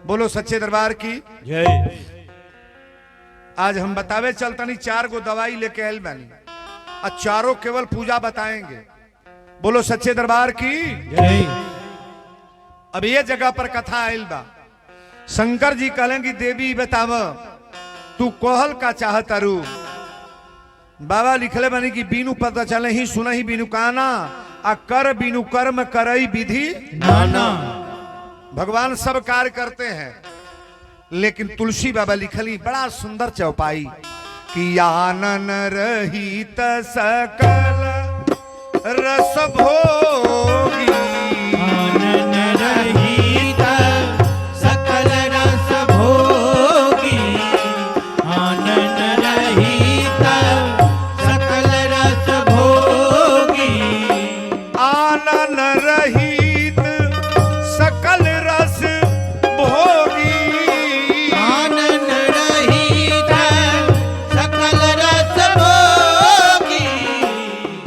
बोलो सच्चे दरबार की जय। आज हम बतावे चलतनी 4 गो दवाई लेके आयल बानी और चारों केवल पूजा बताएंगे। बोलो सच्चे दरबार की जय। अब ये जगह पर कथा आयल बा। शंकर जी कहेंगे देवी बताव तू कोहल का चाहत अरु। बाबा लिखले बनी कि बीनु पता चले ही सुना ही बीनु काना आ कर बीनु कर्म करई विधि नाना। भगवान सब कार्य करते हैं, लेकिन तुलसी बाबा लिखली बड़ा सुंदर चौपाई कि आनन रहित सकल रस भोगी। आनन रहित सकल रस भोगी। आनन रहित सकल रस भोगी। आनन रहित सकल रस भोगी। आनन रहित सकल रस भोगी।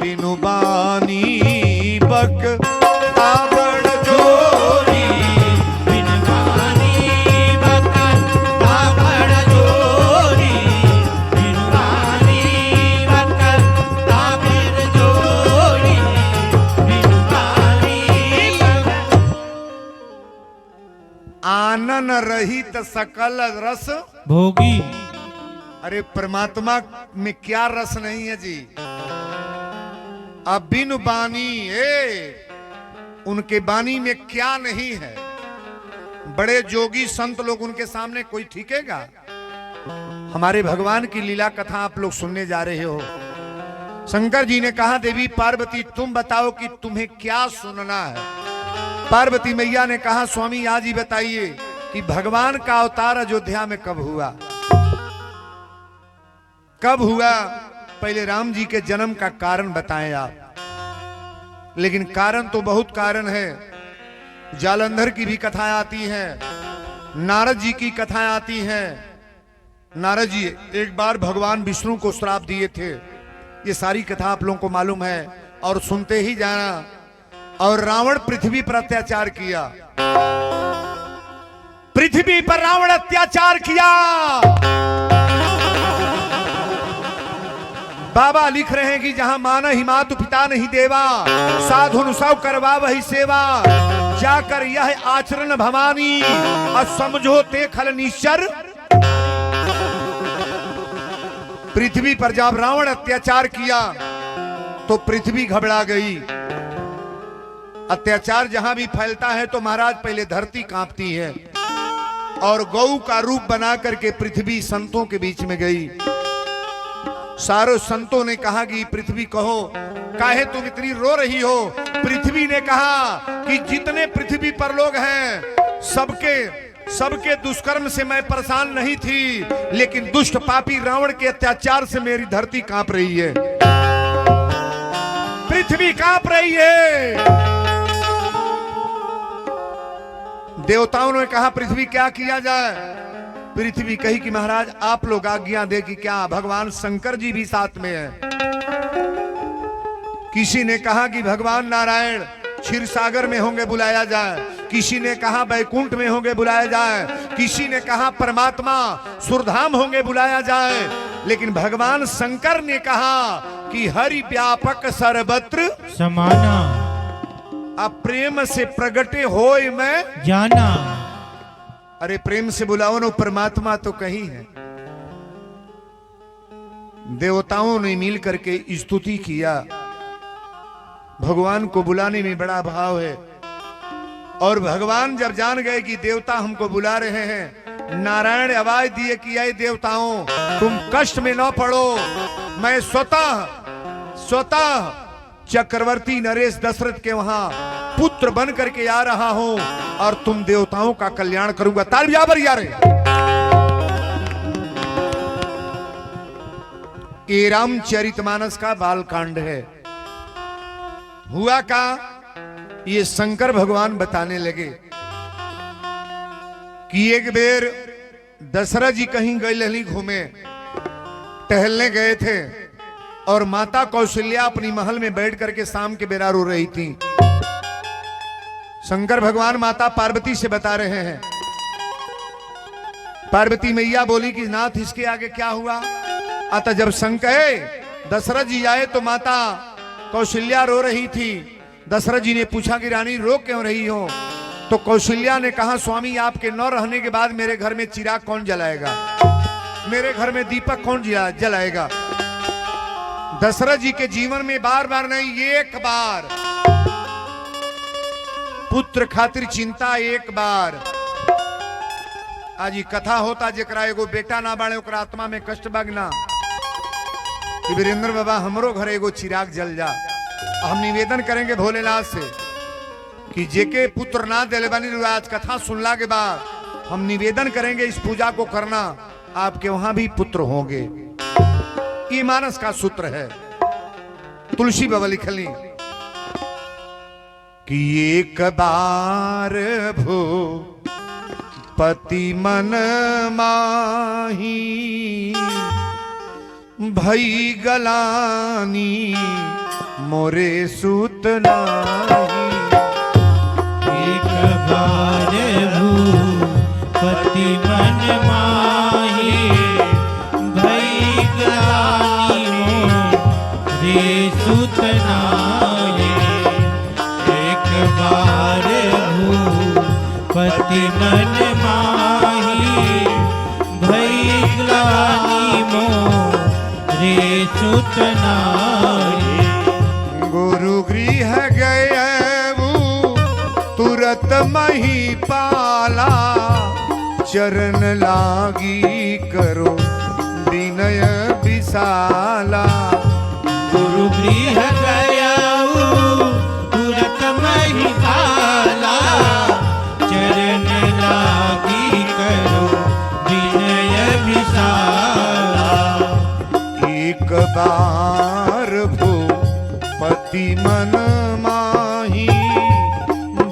बिनु बानी बक आवड़ जोरी। बिन बानी बक ताबड़ जोरी। बिन बानी बक ताबड़ जोरी। बिन बानी बक। आनन रहित सकल रस। भोगी। अरे परमात्मा में क्या रस नहीं है जी। अब बिनु बानी उनके बानी में क्या नहीं है। बड़े जोगी संत लोग उनके सामने कोई ठीकेगा। हमारे भगवान की लीला कथा आप लोग सुनने जा रहे हो। शंकर जी ने कहा देवी पार्वती तुम बताओ कि तुम्हें क्या सुनना है। पार्वती मैया ने कहा स्वामी आज ही बताइए कि भगवान का अवतार अयोध्या में कब हुआ। कब हुआ पहले राम जी के जन्म का कारण बताएं आप। लेकिन कारण तो बहुत कारण है। जालंधर की भी कथाएं आती हैं, नारद जी की कथाएं आती हैं। नारद जी एक बार भगवान विष्णु को श्राप दिए थे। ये सारी कथा आप लोगों को मालूम है और सुनते ही जाना। और रावण पृथ्वी पर अत्याचार किया। पृथ्वी पर रावण अत्याचार किया। बाबा लिख रहे हैं कि जहां माना ही मातु पिता नहीं देवा, साधु सब करवा वही सेवा, जाकर यह आचरण भवानी और समझो ते खल निश्चर। पृथ्वी पर जब रावण अत्याचार किया तो पृथ्वी घबरा गई। अत्याचार जहां भी फैलता है तो महाराज पहले धरती कांपती है। और गौ का रूप बना करके पृथ्वी संतों के बीच में गई। सारे संतों ने कहा कि पृथ्वी कहो काहे तुम इतनी रो रही हो। पृथ्वी ने कहा कि जितने पृथ्वी पर लोग हैं सबके दुष्कर्म से मैं परेशान नहीं थी, लेकिन दुष्ट पापी रावण के अत्याचार से मेरी धरती कांप रही है। पृथ्वी कांप रही है। देवताओं ने कहा पृथ्वी क्या किया जाए। पृथ्वी कही कि महाराज आप लोग आज्ञा दे कि क्या भगवान शंकर जी भी साथ में है। किसी ने कहा कि भगवान नारायण क्षीर सागर में होंगे बुलाया जाए। किसी ने कहा बैकुंठ में होंगे बुलाया जाए। किसी ने कहा परमात्मा सुरधाम होंगे बुलाया जाए। लेकिन भगवान शंकर ने कहा कि हरि व्यापक सर्वत्र समाना। अब प्रेम से प्रगटे होय मैं जाना। अरे प्रेम से बुलाओ ना, परमात्मा तो कहीं है। देवताओं ने मिल करके स्तुति किया। भगवान को बुलाने में बड़ा भाव है। और भगवान जब जान गए कि देवता हमको बुला रहे हैं, नारायण आवाज दिए कि ये देवताओं तुम कष्ट में न पड़ो। मैं स्वतः चक्रवर्ती नरेश दशरथ के वहां पुत्र बन करके आ रहा हूं और तुम देवताओं का कल्याण करूंगा। तालियां बजा रहे। ये रामचरितमानस का बालकांड है। हुआ का ये शंकर भगवान बताने लगे कि एक बेर दशरथ जी कहीं गए घूमे, टहलने गए थे और माता कौशल्या अपनी महल में बैठ करके शाम के बेरा रो रही थी। शंकर भगवान माता पार्वती से बता रहे हैं पार्वती मैया बोली कि नाथ इसके आगे क्या हुआ। अतः जब संकहे दशरथ जी आए तो माता कौशल्या रो रही थी। दशरथ जी ने पूछा कि रानी रो क्यों रही हो। तो कौशल्या ने कहा स्वामी आपके न रहने के बाद मेरे घर में चिराग कौन जलाएगा, मेरे घर में दीपक कौन जलाएगा। दशरथ जी के जीवन में बार बार नहीं, एक बार पुत्र खातिर चिंता, एक बार। आज ये कथा होता जेकरा एगो बेटा ना बाड़े ओकरा आत्मा में कष्ट बागना कि वीरेंद्र बाबा हमरो घर एगो चिराग जल जा। हम निवेदन करेंगे भोलेनाथ से कि जेके पुत्र ना दिले बानी, आज कथा सुनला के बाद हम निवेदन करेंगे इस पूजा को करना, आपके वहां भी पुत्र होंगे। ये मानस का सूत्र है। तुलसी बाबा लिखली कि एक बार भो पति मन माही भई गलानी मोरे सूत नाही। एक बार भूपति मन माही भई गलानी मोरे सूत नाही। एक बार भूपति मन माही भई गलानी मोरे सूत नाही। गुरु गृह गए वो तुरत मही पाला चरण लागी करो विनय विशाला। गुरु गृह गया तुरत मही पाला चरण लागी करो विनय विशाला। एक बार भो पति मन माही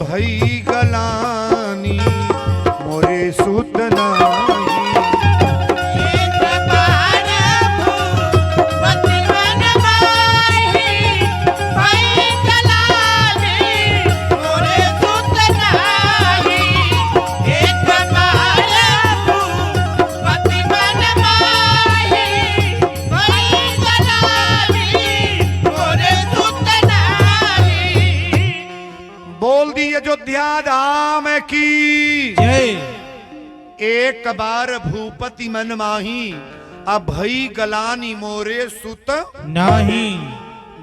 भई गलानी मोरे सूत नाही। एक बार भूपति मन माही भई गलानी मोरे सूत नाही। एक बार भूपति मन माही भई गलानी मोरे सूत नाही। बोल दी अयोध्या धाम की जय। एक बार भूपति मन माही अब भई गलानी मोरे सुत। नाही।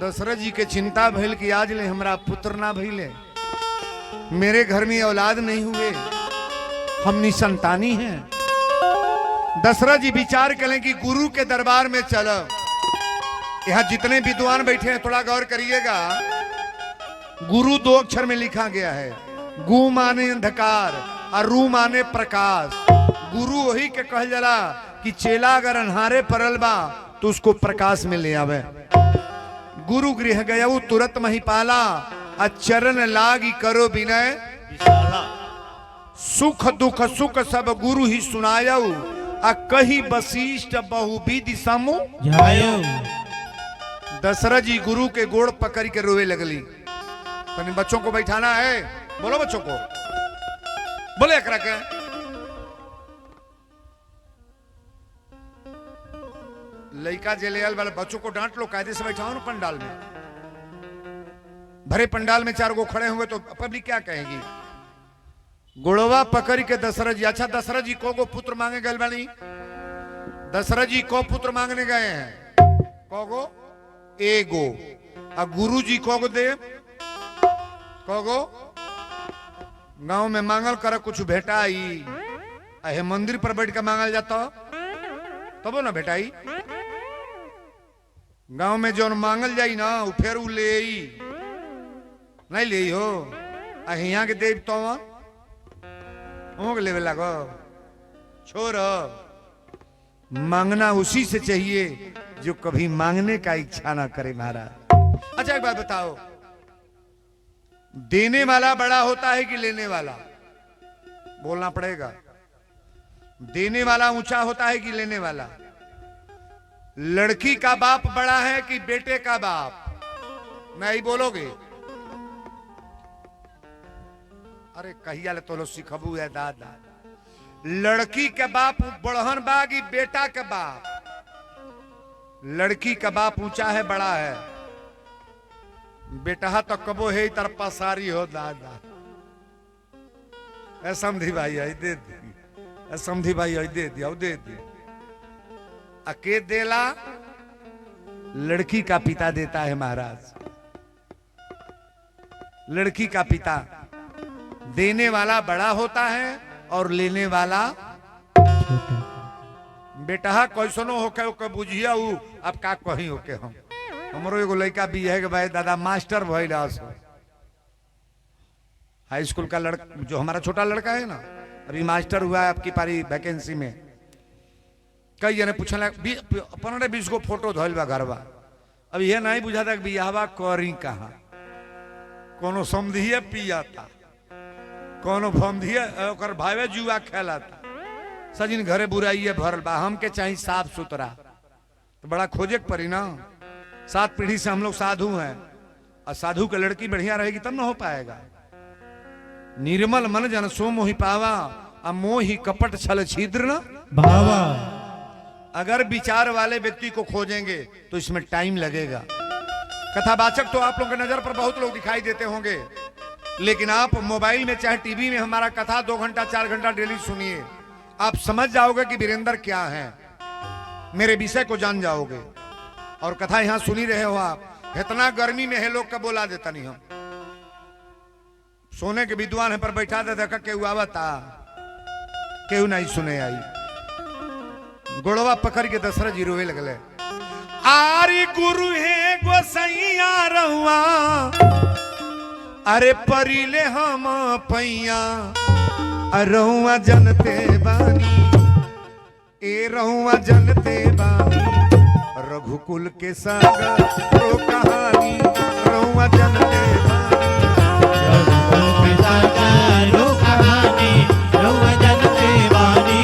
दशरथ जी के चिंता भइल कि आज ले हमरा पुत्र ना भइले, मेरे घर में औलाद नहीं हुए, हम निसंतानी हैं। दशरथ जी विचार करें कि गुरु के दरबार में चलो। यहाँ जितने विद्वान बैठे हैं थोड़ा गौर करिएगा। गुरु दो अक्षर में लिखा गया है, गु माने अंधकार और रू माने प्रकाश। गुरु वही के कहल जाला कि चेला अगर अन्हारे परल बा तो उसको प्रकाश में ले आवे। गुरु गृह गयऊ तुरत मही पाला आ चरण लागी करो विनय विशाला। सुख दुख सुख सब गुरु ही सुनायऊ आ कही वशिष्ठ बहुविधि समूह जायो। दशरथ जी गुरु के गोड़ पकड़ के रोवे लगली। तनी बच्चों को बैठाना है, बोलो बच्चों को, बोले एकरा के। लड़का जेलेल वाले बच्चों को डांट लो, कायदे से बैठाओ ना पंडाल में। भरे पंडाल में चार गो खड़े होंगे तो पब्लिक क्या कहेगी। गोड़वा पकड़ के दशरथ जी, अच्छा दशरथ जी को पुत्र मांगे गए बानी। दशरथ जी को पुत्र मांगने गए हैं, कोगो एगो। और गुरु जी कोगो दे कोगो। गांव में मांगल कर कुछ भेटाई, अहे मंदिर पर बैठ के मांगल जाता तबो ना भेटाई। गांव में जो मांगल जाई ना वो फिर उ ले नहीं ले हो। अहे यहाँ के देव तो लेवे लगो। छोड़, मांगना उसी से चाहिए जो कभी मांगने का इच्छा ना करे महाराज। अच्छा एक बात बताओ, देने वाला बड़ा होता है कि लेने वाला? बोलना पड़ेगा। देने वाला ऊंचा होता है कि लेने वाला? लड़की का बाप बड़ा है कि बेटे का बाप? नहीं बोलोगे? अरे कहिया ले तो लो सिखबू है दादा। लड़की के बाप बढ़हन बागी बेटा के बाप, लड़की का बाप ऊंचा है बड़ा है, बेटा तो कबो है तर पसारी हो दादा। ए समझी भाई आई दे दी, ए समझी भाई आई दे दिया, दे दी। अके देला लड़की का पिता देता है महाराज। लड़की का पिता देने वाला बड़ा होता है और लेने वाला छोटा। बेटा कैसनो होके ओके बुझिया उ अब का कहीं होके हम हमरो एगो लड़का भी है कि भाई दादा मास्टर भइल हाई स्कूल का लड़का, जो हमारा छोटा लड़का है ना अभी मास्टर हुआ है आपकी पारी वैकेंसी में। कई जने पूछला 15-20 गो फोटो धइल बा घरवा, अब ये नहीं बुझाता कि बियाहवा करी कहाँ, कोनो समझिए पियाता, कोनो भमधिए ओकर भावे जुआ खेलाता, सजिन घरे बुराइए भरल बा, हमके चाहिए साफ सुथरा। तो बड़ा खोजे के पड़ी ना, 7 पीढ़ी से हम लोग साधु हैं और साधु के लड़की बढ़िया रहेगी तब ना हो पाएगा। निर्मल मन जन सो मोहि पावा आ मोहि कपट छल छिद्र न भावा। अगर विचार वाले व्यक्ति को खोजेंगे तो इसमें टाइम लगेगा। कथावाचक तो आप लोगों की नजर पर बहुत लोग दिखाई देते होंगे, लेकिन आप मोबाइल में चाहे टीवी में हमारा कथा 2 घंटा 4 घंटा डेली सुनिए, आप समझ जाओगे कि वीरेंद्र क्या है, मेरे विषय को जान जाओगे। और कथा यहां सुनी रहे हो आप, इतना गर्मी में है लोग का बोला देता नहीं, हम सोने के विद्वान है पर बैठा देता केहू आवता, केहू नहीं सुने आई, गोड़वा पकड़ के दशरथ जी रोवे लगले। आरी गुरु है गोसैया रहुआ, अरे परिले हम पैया, रहुआ जनते बानी, ए रहुआ जनते बानी, रघुकुल के सागर रो कहानी, रहुआ जनते बानी, रघुकुल के सागर रो कहानी, रहुआ जनते बानी,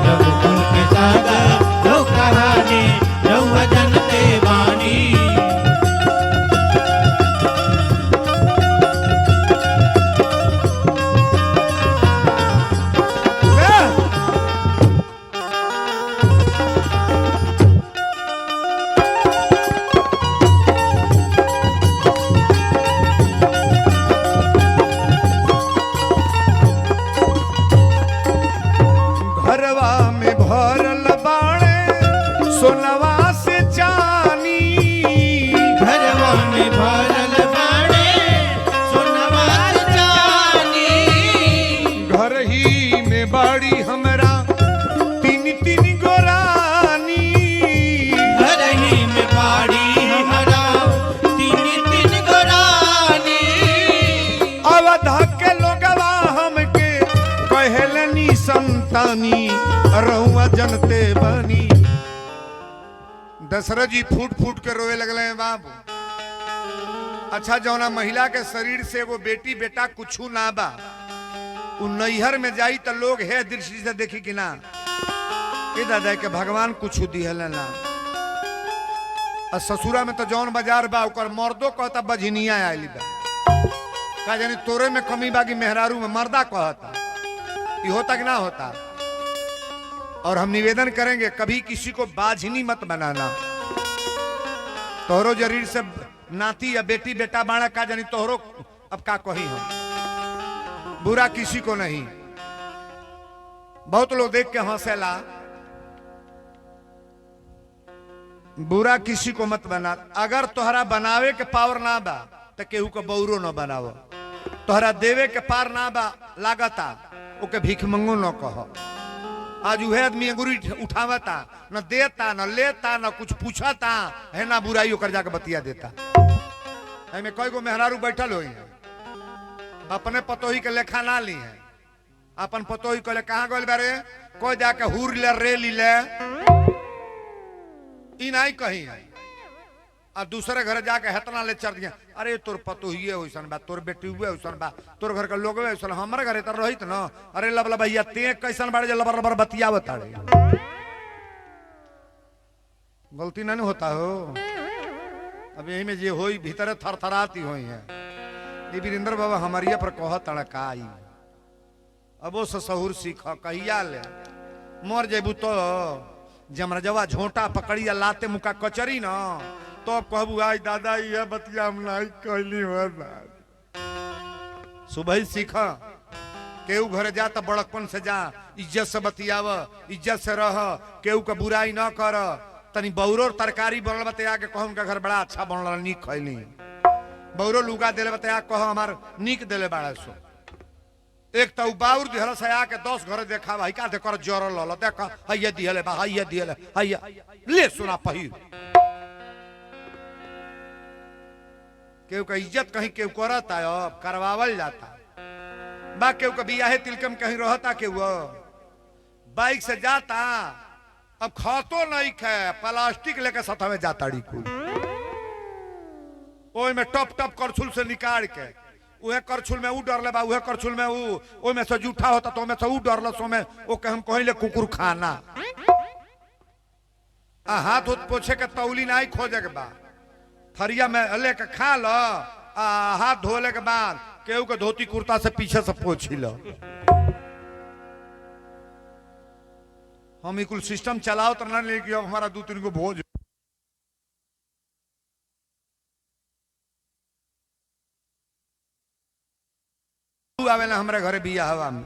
रघुकुल के सागर रो कहानी, रहुआ जनते बानी। घरवा में भरल बाड़े सोनवा से चानी, घरवा में भरल बाड़े सोनवा चानी, घर ही में बाड़ी हमरा 3-3 गोरानी, घर ही में बाड़ी हमारा 3-3 गोरानी। अवधा के लोगवा हमके कहलनी संतानी, रहुआ जनते बनी। दशरथ जी फूट फूट के रोए लगले हैं बाबू। अच्छा जौना महिला के शरीर से वो बेटी बेटा कुछू ना बा, उ नैहर में जाई तो लोग है दृष्टि से देखी कि ना ये दादा के भगवान कुछू दिहल ना, और ससुरा में तो जौन बाजार बा ओकर मर्दो कहता बझनिया आइली बा, का जानी तोरे में कमी बागी मेहरारू में मर्दा कहता, ये होता कि ना होता। और हम निवेदन करेंगे कभी किसी को बाझनी मत बनाना, तोहरो जरीर से नाती या बेटी बेटा बाड़ा का जानी तोहरो अब का कही हम, बुरा किसी को नहीं। बहुत लोग देख के हंसेला, बुरा किसी को मत बना। अगर तोहरा बनावे के पावर ना बा तो केहू को बौरो न बनावो, तोहरा देवे के पार ना बा लागता ओके भीख मंगो न कहो। आज वह आदमी अंगूरी उठावता, न देता न लेता न कुछ पूछता है, ना बुराई ओकर जाके बतिया देता। में कई गो मेहरारू बैठल हो अपने पतोही के लेखा ना ली है, अपन पतोही कहले कहाँ गल बारे, कोई जाके हुर ले रे ली ले ई नहीं कही है, और दूसरे घर जाके हेतना ले चढ़ दिया, अरे तोर पतोहिए वैसन बा, तोर बेटी हुए वैसन बा, तोर घर के लोग वैसन, हमारे घरे तर रहित न, अरे लबला भैया ते कैसन बाड़े जो लबर लबर बतियावत ताड़े। गलती नहीं होता हो, अब यही में जे होई भीतर थरथराती होई है। ये वीरेंद्र बाबा हमारिया पर कहत तड़काई, अब वो सहूर सीख कहिया ले मर जेबू तो जमरजवा झोंटा पकड़ी लाते मुका कचरी न तो कहबू आज दादा ये बतिया हम नहीं कहली हो सुबह ही सीख केहू घरे जा तो बड़कपन से जा इज्जत से बतियाव इज्जत से रह केहू का बुराई न कर तनी बौरो तरकारी बनल बतिया के कह उनका घर बड़ा अच्छा बनल नीक खैली बौरो लुगा दिले बतिया कह हमार नीक दिले बाड़ा सो एक तो बाउर दिहल से आके 10 घर देखा भाई का देकर जरल ल देख हइया दिहले बा हइया दिहले हइया ले सुना पहिर केहू का इज्जत कहीं केहू करता है अब करवावल जाता बा केहू का बियाहे तिलकम कहीं रहता केहू बाइक से जाता अब खातो नहीं खे प्लास्टिक लेके सतवे जाता कुल ओय में टप टप करछुल से निकाल के उहे करछुल में ऊ डरले बा उहे करछुल में ऊ ओय में से जूठा होता तो में से ऊ डरल सो में ओ के हम कहिले कुकुर खाना आ हाथ उत पोछे के तौली नहीं खोजे के बा थरिया में लेके खा लो आ हाथ धोले के बाद केहू के धोती कुर्ता से पीछे से पोछी लो हम कुल सिस्टम चलाओ तो ना लेके अब हमारा 2-3 को भोज आवेला हमरे घरे बिया हवा में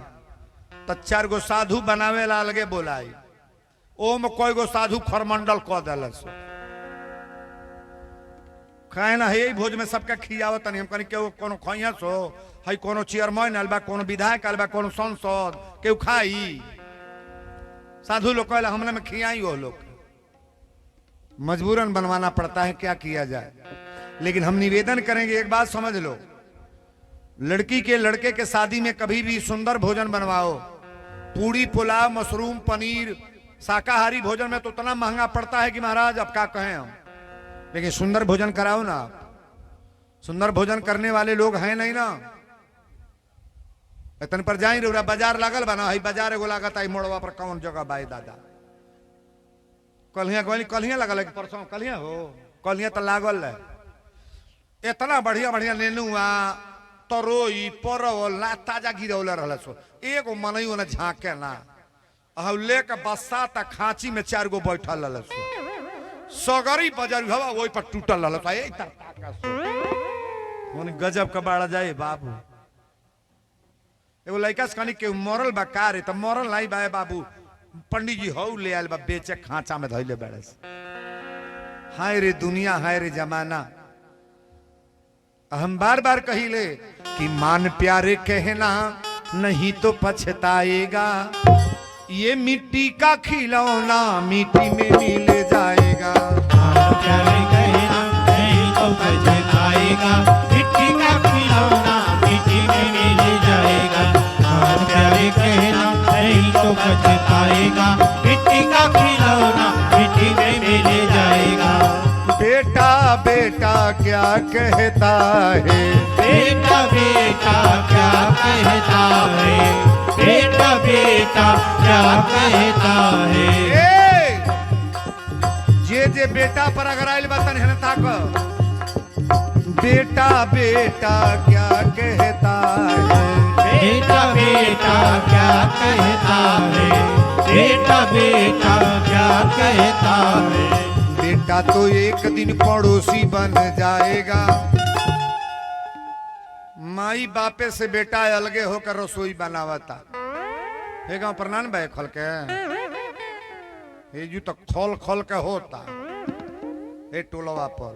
तो 4 गो साधु बनावे ला अलगे बोलाई ओ में कोई गो साधु खरमंडल कह दिलस खाए ना है भोज में सबके खियावत नहीं हम कहीं केहू कोनो खइया सो है कोनो चेयरमैन आल बा कोनो विधायक आल बा कोनो सांसद केहू खाई साधु लोग कहला हमने में खियाई हो लोग मजबूरन बनवाना पड़ता है क्या किया जाए लेकिन हम निवेदन करेंगे एक बात समझ लो लड़की के लड़के के शादी में कभी भी सुंदर भोजन बनवाओ पूड़ी पुलाव मशरूम पनीर शाकाहारी भोजन में तो उतना महंगा पड़ता है कि महाराज अब क्या कहें हम लेकिन सुंदर भोजन कराओ ना सुंदर भोजन करने वाले लोग हैं नहीं ना इतन पर जाई रे बाजार लागल बना है बाजार एगो लागत आई मोड़वा पर कौन जगह बाई दादा कलिया गोली कलिया लगल है परसों कलिया हो कलिया तो लागल है इतना बढ़िया बढ़िया नेनुआ तरोई परवल ना ताजा गिरौले रहल सो एगो मनई ओने झांके ना आ लेके बस्सा त खांची में 4 गो बैठल रहल सो सगरी बाजार हवा वही पर टूटल रहल सो ए ताका सो ओने गजब का बाड़ा जाए बाबू एगो लड़का से कनी के मरल बा का रे त मरल नहीं बा बाबू पंडित जी हौ ले आयल बा बेचे खांचा में धइले बाड़े हाय रे दुनिया हाय रे जमाना हम बार बार कहिले कि मान प्यारे कहना नहीं तो पछताएगा ये मिट्टी का खिलौना मिट्टी में मिल जाएगा मान प्यारे कहना नहीं तो पछताएगा मिट्टी का खिलौना मिट्टी में मिल जाएगा मान प्यारे कहना नहीं तो पछताएगा मिट्टी का खिलौना मिट्टी में मिल जाएगा बेटा बेटा क्या कहता है बेटा बेटा क्या कहता है बेटा बेटा क्या कहता है जे बेटा पर अगर आयल बतन है ताक बेटा बेटा क्या कहता है बेटा बेटा क्या कहता है बेटा बेटा क्या कहता है बेटा तो एक दिन पड़ोसी बन जाएगा माई बापे से बेटा अलगे होकर रसोई बनावता हे गाँव प्रणान भाई खल के हे जू तो खोल खोल के होता हे टोलवा पर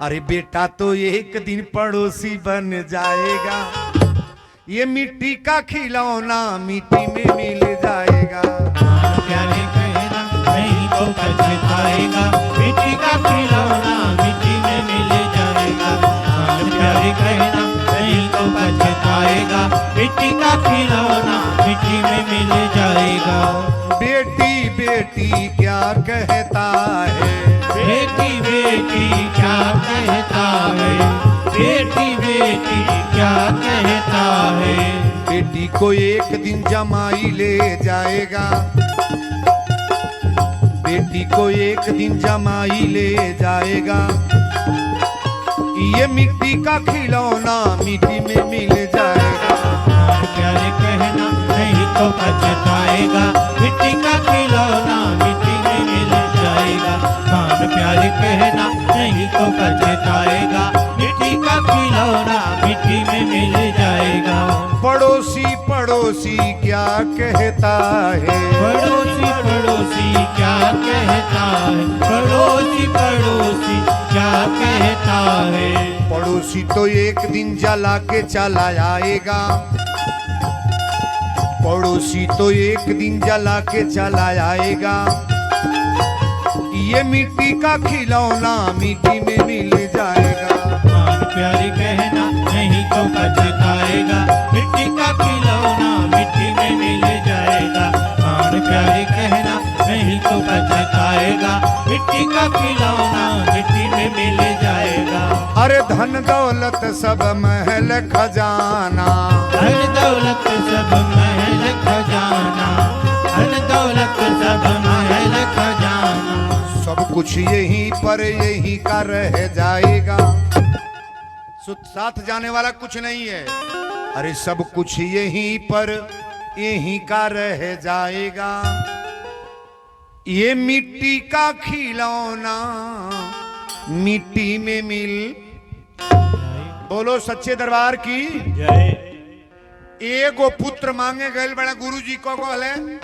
अरे बेटा तो एक दिन पड़ोसी बन जाएगा ये मिट्टी का खिलौना मिट्टी में मिल जाएगा प्यारे कहना नहीं तो पछताएगा मिट्टी का खिलौना मिट्टी में मिल जाएगा प्यारे कहना नहीं तो पछताएगा मिट्टी का खिलौना मिट्टी में मिल जाएगा बेटी बेटी क्या कहता है बेटी बेटी क्या कहता है बेटी बेटी क्या कहता है बेटी को एक दिन जमाई ले जाएगा बेटी को एक दिन जमाई ले जाएगा ये मिट्टी का खिलौना मिट्टी में मिल जाएगा प्यारे कहना तो पछताएगा, मिट्टी का खिलौना मिट्टी में मिल जाएगा। कान प्यारे कहना नहीं तो पछताएगा, मिट्टी का खिलौना मिट्टी में मिल जाएगा। पड़ोसी पड़ोसी क्या कहता है, पड़ोसी पड़ोसी क्या कहता है, पड़ोसी पड़ोसी क्या कहता है। पड़ोसी तो एक दिन जला के चला आएगा, पड़ोसी तो एक दिन जला के चला आएगा। ये मिट्टी का खिलौना मिट्टी में मिल जाएगा। कान प्यारे कहना नहीं तो पछताएगा, मिट्टी का खिलौना मिट्टी में मिल जाएगा। कान प्यारे कहना नहीं तो पछताएगा, मिट्टी का खिलौना मिट्टी में मिल जाएगा। अरे धन दौलत सब महल खजाना, धन दौलत सब महल खजाना, धन दौलत सब महल खजाना। सब कुछ यहीं पर यहीं का रह जाएगा। साथ जाने वाला कुछ नहीं है। अरे सब कुछ यहीं पर यहीं का रह जाएगा। ये मिट्टी का खिलौना मिट्टी में मिल। बोलो सच्चे दरबार की जय। एगो पुत्र मांगे गए बड़ा गुरुजी को कहले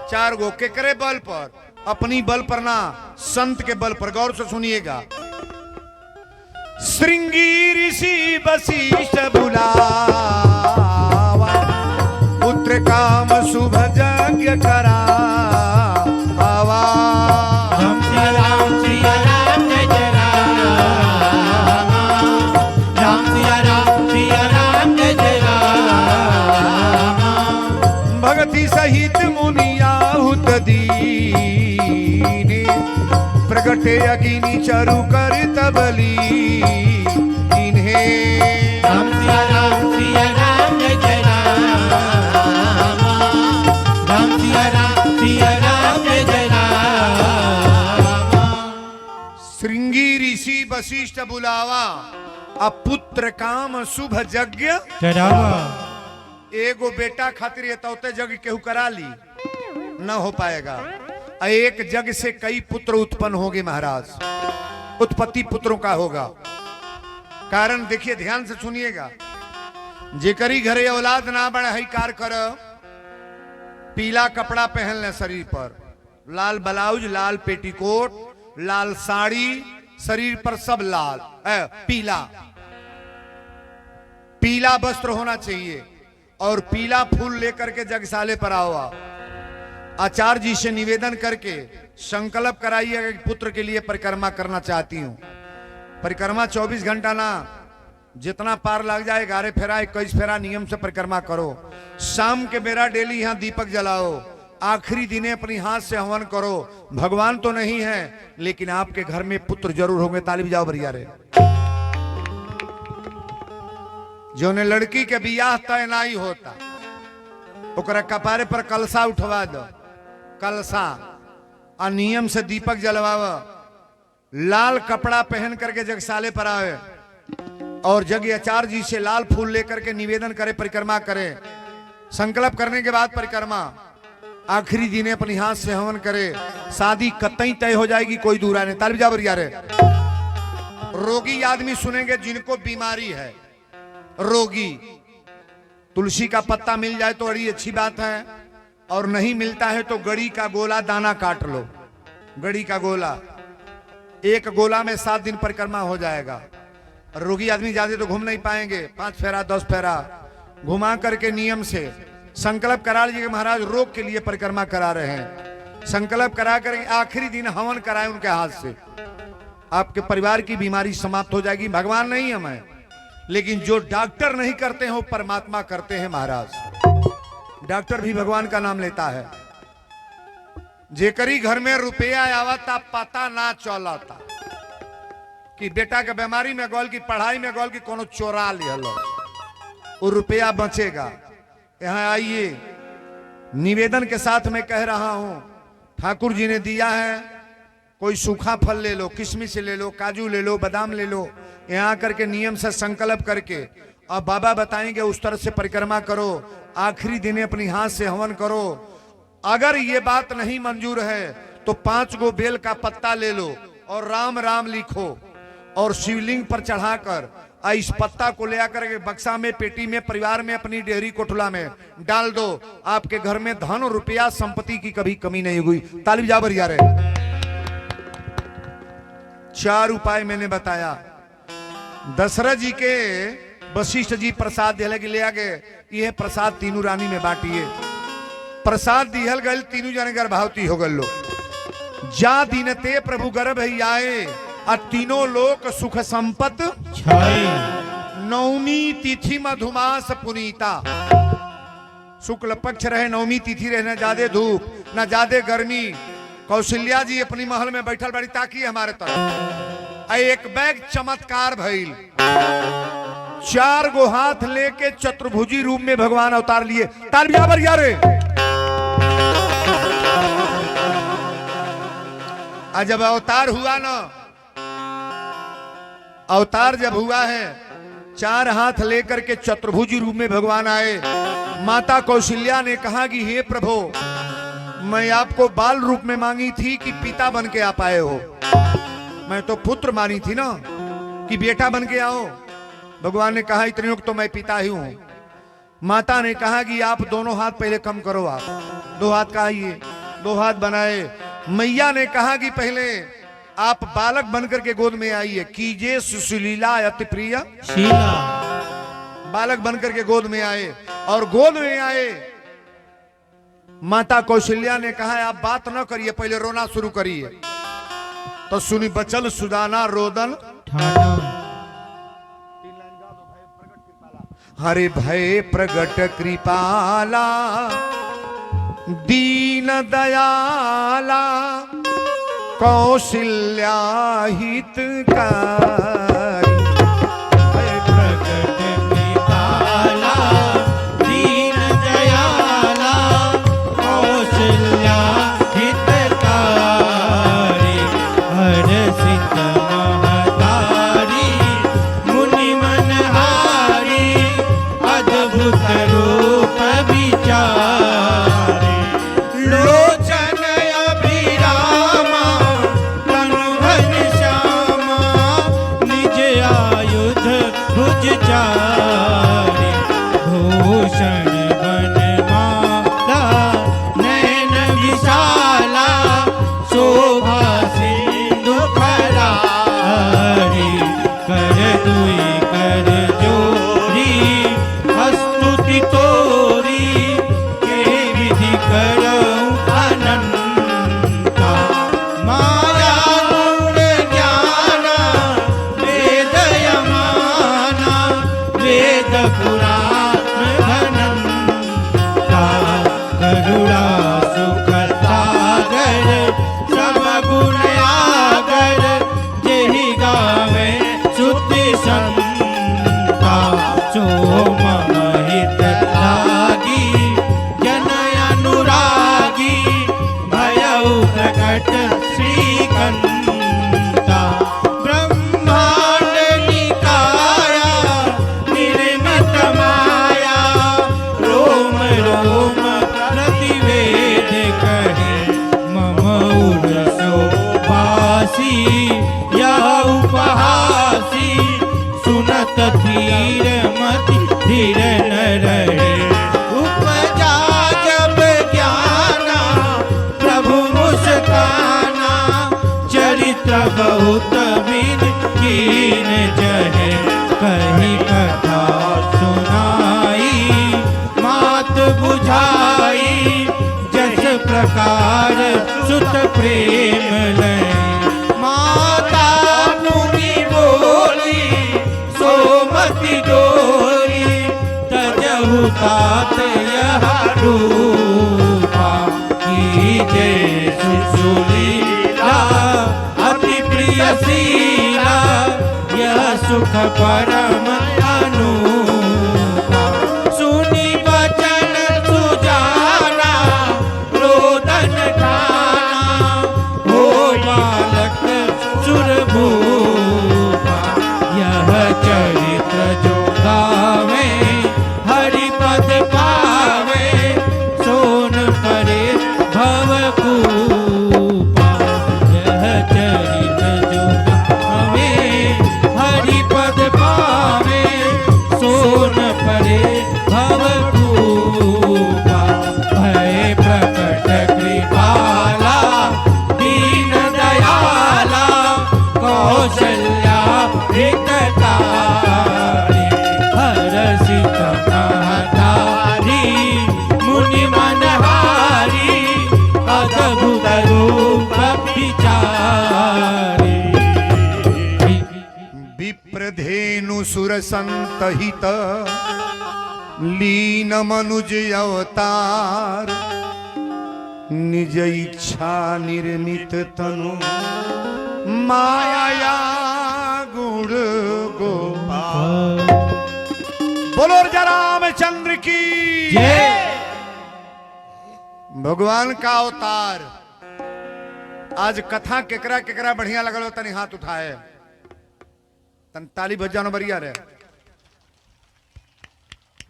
4 गो केकरे बल पर, अपनी बल पर ना, संत के बल पर। गौर से सुनिएगा। श्रृंगी ऋषि वशिष्ठ बुलावा, पुत्र काम शुभ यज्ञ करावा। राम सिया राम सिया राम जय जय राम, राम सिया राम सिया राम जय जय राम। भक्ति सहित मुनियाहुत दीने, प्रगटे अग्नि चरु कर तबली इन्हें। राम सिया राम जय जय राम, राम सिया राम जय जय राम। श्रृंगी ऋषि वशिष्ठ बुलावा, अपुत्र काम शुभ यज्ञ चढ़ावा। एगो बेटा खातिर ये तौते जग केहू करा ली न हो पाएगा। एक जग से कई पुत्र उत्पन्न होंगे महाराज, उत्पत्ति पुत्रों का होगा। कारण देखिए, ध्यान से सुनिएगा। जेकरी घरे औलाद ना बने हई कार कर, पीला कपड़ा पहन ले शरीर पर, लाल ब्लाउज, लाल पेटीकोट, लाल साड़ी, शरीर पर सब लाल पीला पीला वस्त्र होना चाहिए। और पीला फूल लेकर के जगसाले पर आओ। आचार्य जी से निवेदन करके संकल्प कराइए कि पुत्र के लिए परिक्रमा करना चाहती हूं। परिक्रमा 24 घंटा ना, जितना पार लग जाए 11 फेरा 21 फेरा नियम से परिक्रमा करो। शाम के बेरा डेली यहाँ दीपक जलाओ। आखिरी दिने अपनी हाथ से हवन करो। भगवान तो नहीं है, लेकिन आपके घर में पुत्र जरूर होंगे। ताली बजाओ बढ़िया रे। जो ने लड़की के बियाह तय नहीं होता, ओकरा कपारे पर कलसा उठवा दो, कलसा आ नियम से दीपक जलवाव। लाल कपड़ा पहन करके जगसाले पर आवे और जग आचार्य जी से लाल फूल लेकर के निवेदन करे, परिक्रमा करे। संकल्प करने के बाद परिक्रमा आखिरी दिन अपनी हाथ से हवन करे। शादी कतई तय हो जाएगी, कोई दूरा नहीं। ताली बजाओ बढ़िया रे। रोगी आदमी सुनेंगे जिनको बीमारी है, रोगी, तुलसी का पत्ता मिल जाए तो बड़ी अच्छी बात है, और नहीं मिलता है तो गड़ी का गोला दाना काट लो। गड़ी का गोला, एक गोला में 7 दिन परिक्रमा हो जाएगा। रोगी आदमी ज्यादा तो घूम नहीं पाएंगे, 5 फेरा 10 फेरा घुमा करके नियम से संकल्प करा लीजिए कि महाराज रोग के लिए परिक्रमा करा रहे हैं। संकल्प करा कर आखिरी दिन हवन कराए उनके हाथ से, आपके परिवार की बीमारी समाप्त हो जाएगी। भगवान नहीं हमें, लेकिन जो डॉक्टर नहीं करते हैं वो परमात्मा करते हैं महाराज। डॉक्टर भी भगवान का नाम लेता है। जेकरी घर में रुपया आवता पता ना चलता कि बेटा के बीमारी में गोल की पढ़ाई में गोल की कोनो चोरा लिहल, वो रुपया बचेगा। यहाँ आइए, निवेदन के साथ मैं कह रहा हूं, ठाकुर जी ने दिया है, कोई सूखा फल ले लो, किशमिश ले लो, काजू ले लो, बादाम ले लो। यहाँ करके नियम से संकल्प करके अब बाबा बताएंगे उस तरह से परिक्रमा करो, आखिरी दिन अपनी हाथ से हवन करो। अगर ये बात नहीं मंजूर है तो 5 गो बेल का पत्ता ले लो और राम राम लिखो और शिवलिंग पर चढ़ाकर इस पत्ता को ले आकर के बक्सा में, पेटी में, परिवार में, अपनी डेहरी कोठला में डाल दो। आपके घर में धन रुपया संपत्ति की कभी कमी नहीं हुई। ताली बजाबर यार। 4 उपाय मैंने बताया। दशरथ जी के वशिष्ठ जी प्रसाद दिहल के ले आगे, यह प्रसाद तीनों रानी में बांटिए। प्रसाद दिहल गल, तीनों जने गर्भवती हो गल। लो जा दिनते प्रभु गर्भ ही आए और तीनों लोक सुख संपत छाए। नवमी तिथि मधुमास पुनीता। शुक्ल पक्ष रहे, नवमी तिथि रहे, न ज्यादा धूप न ज्यादा गर्मी। कौशल्या जी अपनी महल में बैठल बड़ी ताकि हमारे तरफ एक बैग चमत्कार भइल। 4 गो हाथ लेके चतुर्भुजी रूप में भगवान अवतार लिए। ताल बराबर यारे। आज जब अवतार हुआ ना, अवतार जब हुआ है, 4 हाथ लेकर के चतुर्भुज रूप में भगवान आए। माता कौशल्या ने कहा कि हे प्रभु, मैं आपको बाल रूप में मांगी थी कि पिता बन के आप आए हो। मैं तो पुत्र मानी थी ना कि बेटा बन के आओ। भगवान ने कहा इतने तो मैं पिता ही हूं। माता ने कहा कि आप दोनों हाथ पहले कम करो। आप 2 हाथ का आइए, 2 हाथ बनाए। मैया ने कहा कि पहले आप बालक बनकर के गोद में आइए, कीजिए सुशीला अति प्रिय शीला। बालक बनकर के गोद में आए और गोद में आए। माता कौशल्या ने कहा आप बात न करिए, पहले रोना शुरू करिए। तो सुनी बचल सुदाना रोदन ठाना। हरे भय प्रगट कृपाला दीन दयाला कौशल्या हितकारी। प्रगट कृपाला दीन दयाला कौशल्या हितकारी। हर्षित महतारी मुनि मनहारी अद्भुत रूप विचारी। लोचन अभिरामा तनु घनश्यामा निज आयुध भुज चारि। भूषण वनमाला नयन विशाला शोभा सिंधु खरारी। कर दुई कर जोरी स्तुति तोरी के विधि करऊं अनंता। माया गुण ज्ञाना वेद यमाना वेद पुराण घनंता। करुणा सुख सागर सब गुण आगर जेहि गावे सुति संता। सो मम हित लागी जन अनुरागी भयउ प्रकट श्रीकंता। ब्रह्मांड निकाया निर्मित माया रोम रोम प्रतिवेद कहे। मम उरसो बासी यह उपहासी सुनत धीर मति धीर न रहे। उपजा जब ज्ञाना प्रभु मुस्काना चरित्र बहुत बिन कीन जहे। कही कथा सुनाई मात बुझाई जस प्रकार सुत प्रेम लय। माता मुनि बोली सोमति डोरी तजहु तात यह रूपा। कीजे सुशीला अति प्रिय शीला यह सुख परम अनूपा। सुनी वचन सुजाना रोदन ठाना हो बालक सुरभूपा। यह चरित्र जो गा संत हित लीन मनुज अवतार निज इच्छा निर्मित तनु माया गुण गोपाल। बोलो राजा रामचंद्र की जय। भगवान का अवतार। आज कथा केकरा केकरा बढ़िया लगल हो तनी हाथ उठाए, तन ताली बजानो बढ़िया रे।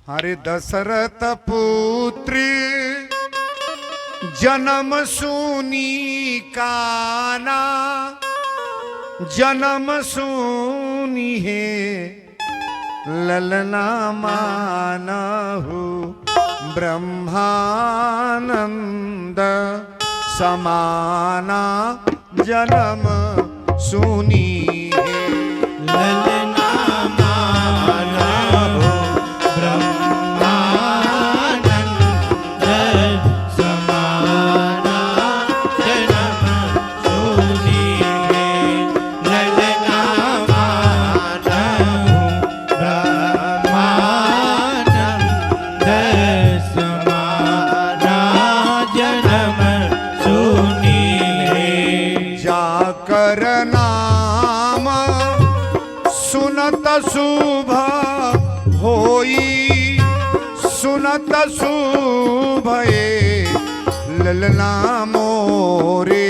हरे दशरथ पुत्र जन्म सुनी काना, जन्म सुनी है ललना मानहु ब्रह्मानंद समाना जन्म सुनी है। ललना मानहु ब्रह्मानंद समाना जन्म सुनी है। ललना मानहु ब्रह्मानंद समाना जन्म सुनी है। जाकर नाम सुनत शुभ होई, सुनत शुभ ललना मोरे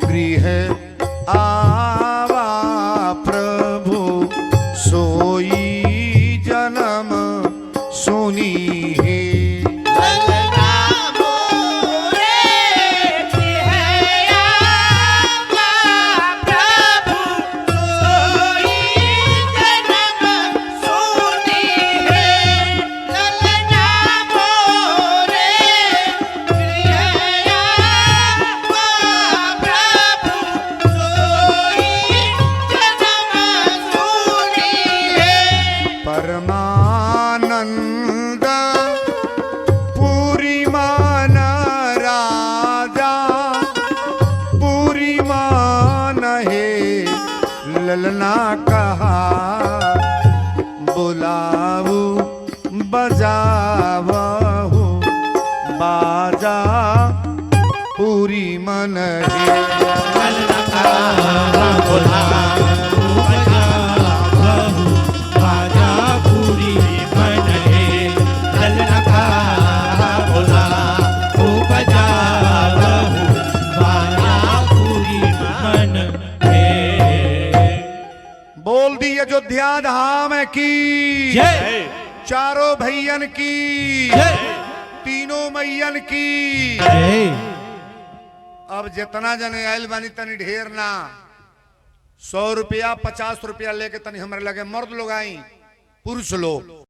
गृह आवा प्रभु सोई जन्म सुनी है। ललना मोरे गृह आवा प्रभु सोई जन्म सुनी है। ललना मोरे गृह आवा प्रभु सोई जन्म सुनी है। परमानंद पूरी मान राजा, पूरी मान है ललना कहा बुलाऊ बजावहु बाजा पूरी मन है। ललना कहा बुलावहु बजावहु बाजा पूरी मन है। ललना कहा बुलावहु बजावहु बाजा पूरी मन है। बोल दी अयोध्या धाम की जय। चारों भैयन की जय। तीनों मैयन की। जय। अब जितना जने आयल बानी तनी ढेर ना, 100 रुपया 50 रुपया लेके तनी हमारे लगे मर्द लोग आई, पुरुष लोग